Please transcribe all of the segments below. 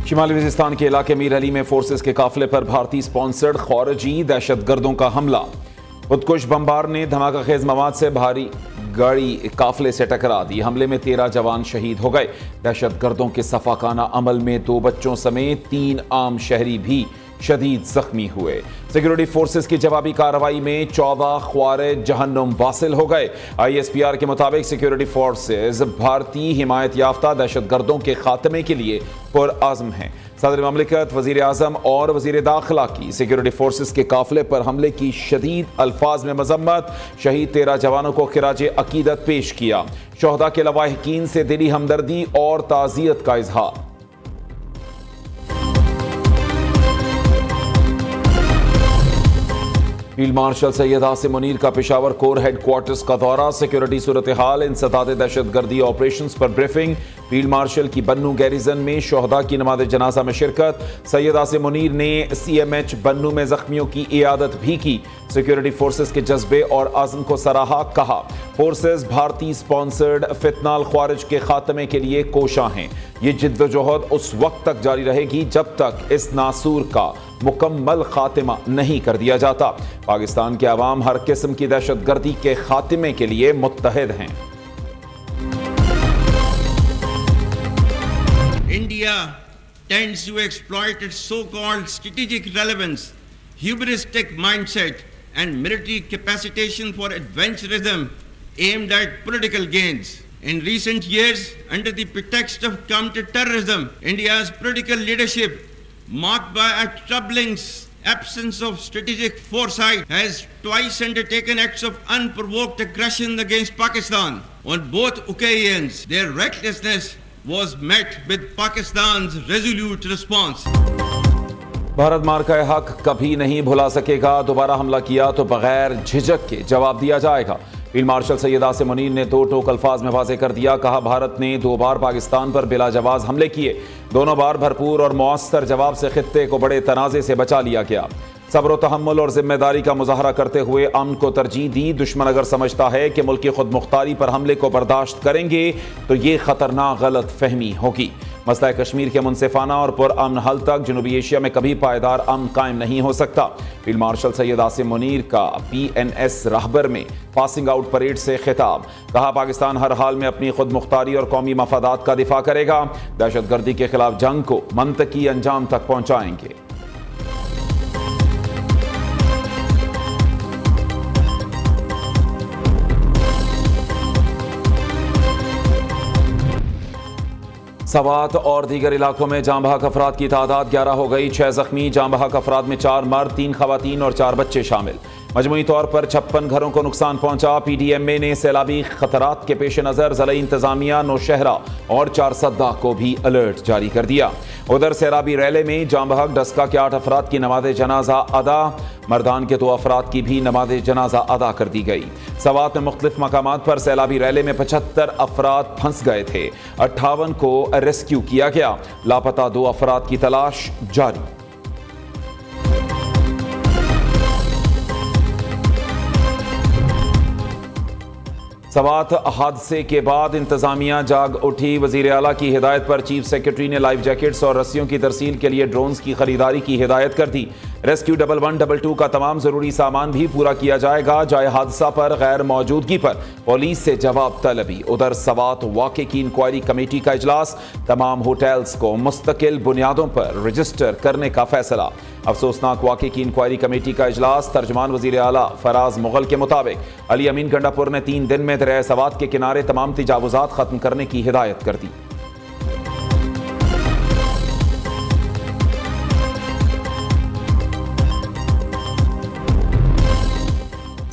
शिमाली वज़ीरिस्तान के इलाके मीर अली में फोर्सेस के काफिले पर भारतीय स्पॉन्सर्ड खारिजी दहशतगर्दों का हमला। खुदकुश बमबार ने धमाका खेज मवाद से भारी गाड़ी काफिले से टकरा दी। हमले में 13 जवान शहीद हो गए। दहशतगर्दों के सफाकाना अमल में 2 बच्चों समेत 3 आम शहरी भी शदीद जख्मी हुए। सिक्योरिटी फोर्सेस की जवाबी कार्रवाई में 14 ख्वारिज जहन्नुम वासिल हो गए। ISPR के मुताबिक सिक्योरिटी फोर्सेस भारतीय हिमायत याफ्ता दहशतगर्दों के खात्मे के लिए पुरआज़्म हैं। सदर ममलिकत, वजीर आज़म और वजीर दाखिला की सिक्योरिटी फोर्सेस के काफिले पर हमले की शदीद अल्फाज में मजम्मत। शहीद 13 जवानों को खिराज अकीदत पेश किया। शोहदा के लवाहिकीन से दिली हमदर्दी और ताज़ियत का इजहार। फील्ड मार्शल सैयद आसिम मुनीर का पेशावर कोर हेडक्वार्टर्स का दौरा। सिक्योरिटी सूरत हाल, इंसदाद दहशतगर्दी ऑपरेशंस पर ब्रीफिंग। फील्ड मार्शल की बन्नू गैरिजन में शोहदा की नमाज जनाजा में शिरकत। सैयद आसिम मुनीर ने CMH बन्नू में जख्मियों की इयादत भी की। सिक्योरिटी फोर्सेस के जज्बे और आज़म को सराहा। कहा, फोर्सेस भारतीय स्पॉन्सर्ड फितनाल ख्वारिज के खात्मे के लिए कोशां हैं। ये जिद्दोजहद उस वक्त तक जारी रहेगी जब तक इस नासूर का मुकम्मल खात्मा नहीं कर दिया जाता। पाकिस्तान के अवाम हर किस्म की दहशतगर्दी के खात्मे के लिए मुत्तहिद हैं। India tends to exploit its so-called strategic relevance, hubristic mindset, and military capacitation for adventurism aimed at political gains. In recent years, under the pretext of counter-terrorism, India's political leadership, marked by a troubling absence of strategic foresight, has twice undertaken acts of unprovoked aggression against Pakistan. On both occasions, their recklessness was met with Pakistan's resolute response. Bharat मार का हक कभी नहीं भुला सकेगा। दोबारा हमला किया तो बगैर झिझक के जवाब दिया जाएगा। फील्ड मार्शल सैयद आसिम मुनीर ने 2 टोक अल्फाज में वाज़ेह कर दिया। कहा, भारत ने 2 बार पाकिस्तान पर बिला जवाब हमले किए। दोनों बार भरपूर और मौसर जवाब से खित्ते को बड़े तनाज़े से बचा लिया गया। सब्र व तहम्मुल और जिम्मेदारी का मुजाहरा करते हुए अमन को तरजीह दी। दुश्मन अगर समझता है कि मुल्क की खुद मुख्तारी पर हमले को बर्दाश्त करेंगे तो ये खतरनाक गलत फहमी होगी। मसला कश्मीर के मुनसिफाना और पुरअमन हल तक जनूबी एशिया में कभी पायदार अमन कायम नहीं हो सकता। फील्ड मार्शल सैयद आसिम मुनीर का PNS राहबर में पासिंग आउट परेड से खिताब। कहा, पाकिस्तान हर हाल में अपनी खुद मुख्तारी और कौमी मफादात का दिफा करेगा। दहशतगर्दी के खिलाफ जंग को मंतकी अंजाम तक पहुंचाएंगे। सवात और दीगर इलाकों में जाँ बहक अफराद की तादाद 11 हो गई। 6 जख्मी। जाँ बहक अफराद में 4 मर्द, 3 खवातीन और 4 बच्चे शामिल। मजमूई तौर पर 56 घरों को नुकसान पहुंचा। PDMA ने सैलाबी खतरात के पेश नज़र ज़िला इंतजामिया, नौशहरा और 4 सद्दा को भी अलर्ट जारी कर दिया। उधर सैलाबी रैले में जाँ बहक डस्का के 8 अफराद की नमाज जनाजा अदा। मर्दान के 2 अफराद की भी नमाज जनाजा अदा कर दी गई। सवात में मुख्तलिफ मकामात पर सैलाबी रैले में 75 अफराद फंस गए थे। 58 को रेस्क्यू किया गया। लापता 2 अफराद की तलाश जारी। सवात हादसे के बाद इंतजामिया जाग उठी। वजीर आला की हिदायत पर चीफ सेक्रेटरी ने लाइफ जैकेट्स और रस्सियों की तरसील के लिए ड्रोन्स की खरीदारी की हिदायत कर दी। रेस्क्यू 1122 का तमाम जरूरी सामान भी पूरा किया जाएगा। जाए हादसा पर गैर मौजूदगी पर पुलिस से जवाब तलबी। उधर सवात वाक़े की इंक्वायरी कमेटी का इजलास। तमाम होटल्स को मुस्तकिल बुनियादों पर रजिस्टर करने का फैसला। अफसोसनाक वाक़े की इंक्वायरी कमेटी का इजलास। तर्जमान वज़ीर आला फराज मुगल के मुताबिक अली अमीन गंडापुर ने 3 दिन में दरिया सवात के किनारे तमाम तजावुज़ात खत्म करने की हिदायत कर दी।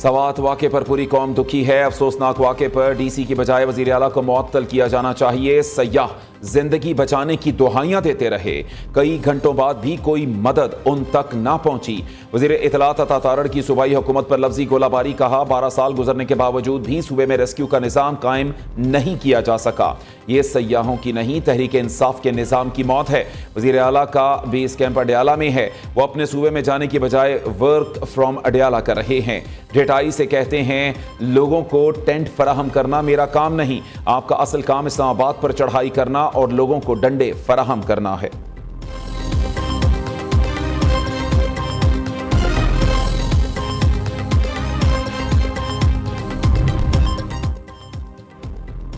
सवात वाक़े पर पूरी कौम दुखी है। अफसोसनाक वाक़े पर DC की बजाय वज़ीर आला को मुअत्तल किया जाना चाहिए। सयाह जिंदगी बचाने की दुहाइयां देते रहे। कई घंटों बाद भी कोई मदद उन तक ना पहुंची। वज़ीर इत्तलात अता तारड़ की सूबाई हुकूमत पर लफ्जी गोलाबारी। कहा, 12 साल गुजरने के बावजूद भी सूबे में रेस्क्यू का निज़ाम कायम नहीं किया जा सका। ये सयाहों की नहीं, तहरीक इंसाफ के निज़ाम की मौत है। वज़ीर आला का बेस कैंप अडयाला में है। वो अपने सूबे में जाने की बजाय वर्क फ्रॉम अडयाला कर रहे हैं। ढेटाई से कहते हैं, लोगों को टेंट फराहम करना मेरा काम नहीं, आपका असल काम इस्लामाबाद पर चढ़ाई करना और लोगों को डंडे फराहम करना है।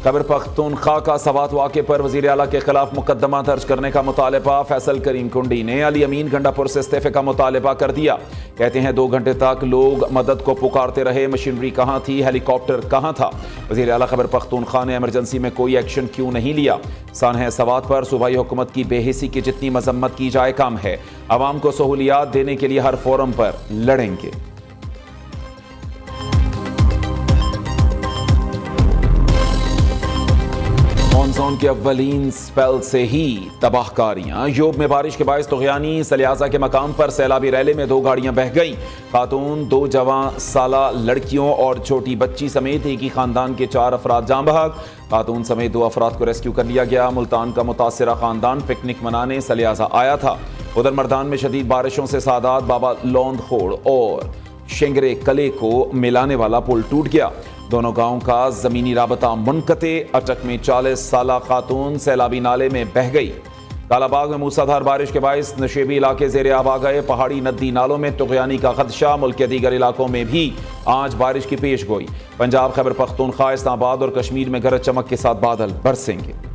खैबर पख्तूनख्वा का सवात वाक़े पर वज़ीर आला के खिलाफ मुकदमा दर्ज करने का मुतालबा। फैसल करीम कुंडी ने अली अमीन गंडापुर से इस्तीफे का मुतालबा कर दिया। कहते हैं 2 घंटे तक लोग मदद को पुकारते रहे, मशीनरी कहाँ थी, हेलीकॉप्टर कहाँ था। वज़ीर आला खैबर पख्तूनख्वा ने इमरजेंसी में कोई एक्शन क्यों नहीं लिया। सानह सवात पर सूबाई हुकूमत की बेहिसी की जितनी मजम्मत की जाए कम है। आवाम को सहूलियात देने के लिए हर फोरम पर लड़ेंगे। मानसून के अव्वलीन स्पेल से ही तबाहकारियां। यूब में बारिश के बायस तुग़यानी सलियाजा के मकाम पर सैलाबी रैले में 2 गाड़ियां बह गईं। खातून, 2 जवां साला लड़कियों और छोटी बच्ची समेत एक ही खानदान के 4 अफराद जाँ बहक। खातून समेत 2 अफराद को रेस्क्यू कर लिया गया। मुल्तान का मुतासिरा खानदान पिकनिक मनाने सलियाजा आया था। उधर मर्दान में शदीद बारिशों से सादात बाबा लौंद खोड़ और शेंगरे कले को मिलाने वाला पुल टूट गया। दोनों गांवों का जमीनी राबता मुनक़ते। अटक में 40 साला खातून सैलाबी नाले में बह गई। कालाबाग में मूसलाधार बारिश के बायस नशेबी इलाके ज़ेरे आब आ गए। पहाड़ी नदी नालों में तुग़यानी का खदशा। मुल्क के दीगर इलाकों में भी आज बारिश की पेश गोई। पंजाब, खैबर पख्तूनख्वा, इस्लामाबाद और कश्मीर में गरज चमक के साथ बादल बरसेंगे।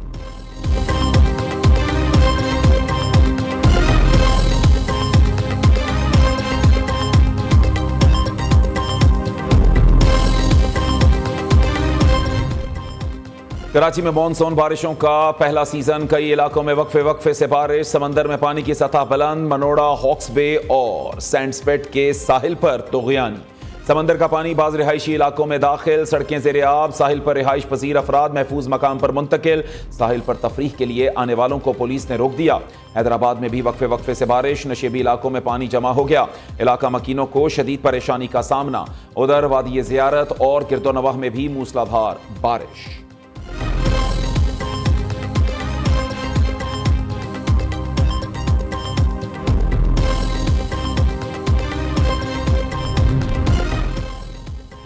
कराची में मानसून बारिशों का पहला सीजन। कई इलाकों में वक्फे से बारिश। समंदर में पानी की सतह बुलंद। मनोड़ा, हॉक्स बे और सैंडस्पेट के साहिल पर तुग़यानी। समंदर का पानी बाज़ रिहायशी इलाकों में दाखिल। सड़कें ज़ेरे आब। साहिल पर रिहाइश पजीर अफराद महफूज मकाम पर मुंतकिल। साहिल पर तफरीह के लिए आने वालों को पुलिस ने रोक दिया। हैदराबाद में भी वक्फे से बारिश। नशेबी इलाकों में पानी जमा हो गया। इलाका मकीनों को शदीद परेशानी का सामना। उधर वादी ज़ियारत और किरदोनवाह में भी मूसलाधार बारिश।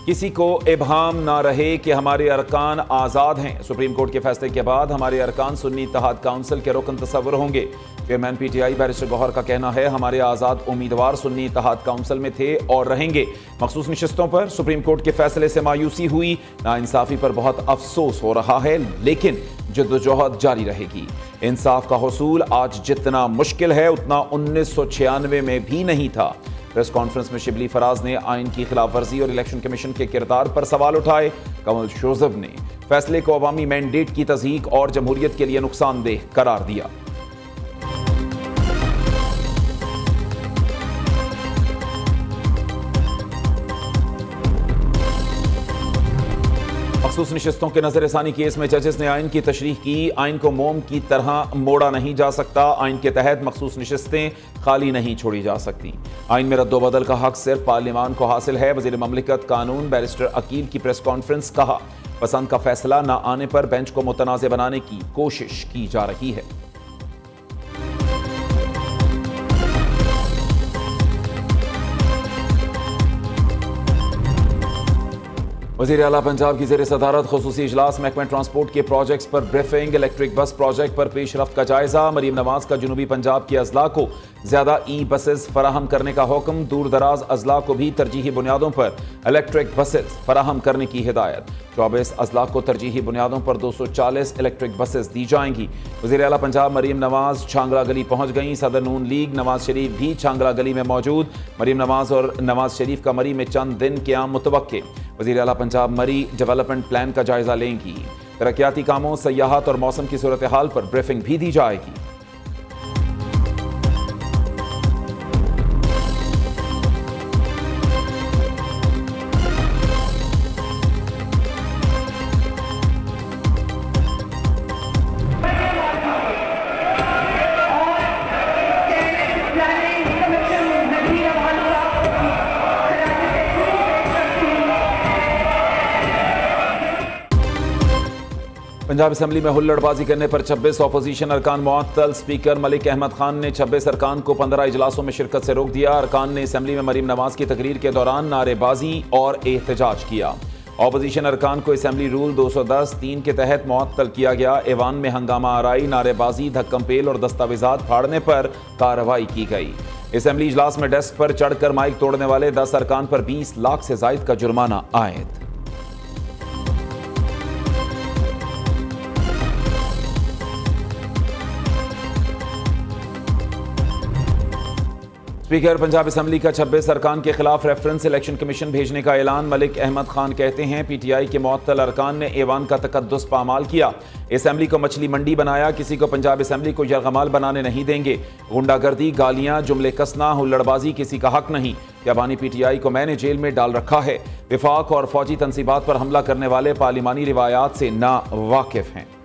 किसी को इबहाम ना रहे कि हमारे अरकान आज़ाद हैं। सुप्रीम कोर्ट के फैसले के बाद हमारे अरकान सुन्नी इत्तेहाद काउंसिल के रुकन तस्वुर होंगे। चेयरमैन पीटीआई बैरिस्टर गौहर का कहना है हमारे आज़ाद उम्मीदवार सुन्नी इत्तेहाद काउंसिल में थे और रहेंगे। मखसूस नशिस्तों पर सुप्रीम कोर्ट के फैसले से मायूसी हुई। नाइंसाफी पर बहुत अफसोस हो रहा है, लेकिन जद्दोजहद जारी रहेगी। इंसाफ का हुसूल आज जितना मुश्किल है उतना 1996 में भी नहीं था। प्रेस कॉन्फ्रेंस में शिबली फराज ने आइन की खिलाफ वर्जी और इलेक्शन कमीशन के किरदार पर सवाल उठाए। कमल शोजब ने फैसले को अवामी मैंडेट की तज़हीक और जमहूरियत के लिए नुकसानदेह करार दिया। मखसूस नशिस्तों के नजरसानी केस में जजेस ने आइन की तशरीह की। आइन को मोम की तरह मोड़ा नहीं जा सकता। आइन के तहत मखसूस नशिस्तें खाली नहीं छोड़ी जा सकती। आइन में रद्दोबदल का हक सिर्फ पार्लियामान को हासिल है। वजीर ममलिकत कानून बैरिस्टर अकील की प्रेस कॉन्फ्रेंस। कहा पसंद का फैसला न आने पर बेंच को मुतनाज़ बनाने की कोशिश की जा रही है। वज़ीर आला पंजाब की ज़ेर सदारत खुसूसी इजलास। महकमा ट्रांसपोर्ट के प्रोजेक्ट्स पर ब्रीफिंग। इलेक्ट्रिक बस प्रोजेक्ट पर पेशरफ्त का जायजा। मरीम नवाज का जनूबी पंजाब के अजला को ज़्यादा बसेस फराहम करने का हुक्म। दूर दराज अजला को भी तरजीही बुनियादों पर इलेक्ट्रिक बसेस फराहम करने की हिदायत। 24 अजला को तरजीही बुनियादों पर 240 इलेक्ट्रिक बसेस दी जाएंगी। वज़ीर आला पंजाब मरीम नवाज छांगला गली पहुँच गई। सदर नून लीग नवाज शरीफ भी छांगला गली में मौजूद। मरीम नवाज और नवाज शरीफ का मरी में चंद दिन क़याम मुतवक्के। वज़ीर आला पंजाब मरी डेवलपमेंट प्लान का जायजा लेंगी। तरक्याती कामों, सयाहत और मौसम की सूरत हाल पर ब्रीफिंग भी दी जाएगी। पंजाब असम्बली में हुल्लड़बाजी करने पर 26 अपोजिशन अरकान मुअत्तल। स्पीकर मलिक अहमद खान ने 26 अरकान को 15 इजलासों में शिरकत से रोक दिया। अरकान ने असम्बली में मरीम नवाज की तकरीर के दौरान नारेबाजी और एहतजाज किया। अपोजिशन अरकान को असम्बली रूल 210(3) के तहत मुअत्तल किया गया। ऐवान में हंगामा आराई, नारेबाजी, धक्कमपेल और दस्तावेजात फाड़ने पर कार्रवाई की गई। असम्बली इजलास में डेस्क पर चढ़कर माइक तोड़ने वाले 10 अरकान पर 20 लाख से जायद का जुर्माना आयद। स्पीकर पंजाब असम्बली का 26 अरकान के खिलाफ रेफरेंस इलेक्शन कमीशन भेजने का ऐलान। मलिक अहमद खान कहते हैं पीटीआई के मुअत्तल अरकान ने ऐवान का तकद्दुस पामाल किया, असम्बली को मछली मंडी बनाया, किसी को पंजाब असम्बली को यरगमाल बनाने नहीं देंगे। गुंडागर्दी, गालियां, जुमले कसना, हुल्लड़बाजी किसी का हक नहीं। याबानी पीटीआई को मैंने जेल में डाल रखा है। विफाक और फौजी तनसीबात पर हमला करने वाले पार्लिमानी रिवायात से ना वाकिफ हैं।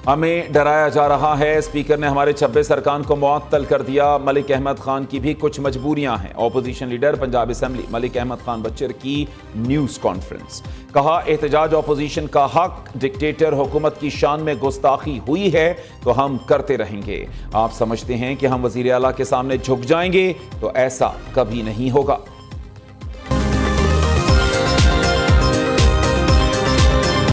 हमें डराया जा रहा है, स्पीकर ने हमारे 26 अरकान को मुअत्तल कर दिया। मलिक अहमद खान की भी कुछ मजबूरियां हैं। Opposition leader Punjab assembly Malik Ahmad Khan Bhachar की न्यूज कॉन्फ्रेंस। कहा एहतजाज ऑपोजिशन का हक, डिक्टेटर हुकूमत की शान में गुस्ताखी हुई है तो हम करते रहेंगे। आप समझते हैं कि हम वजीर आला के सामने झुक जाएंगे तो ऐसा कभी नहीं होगा।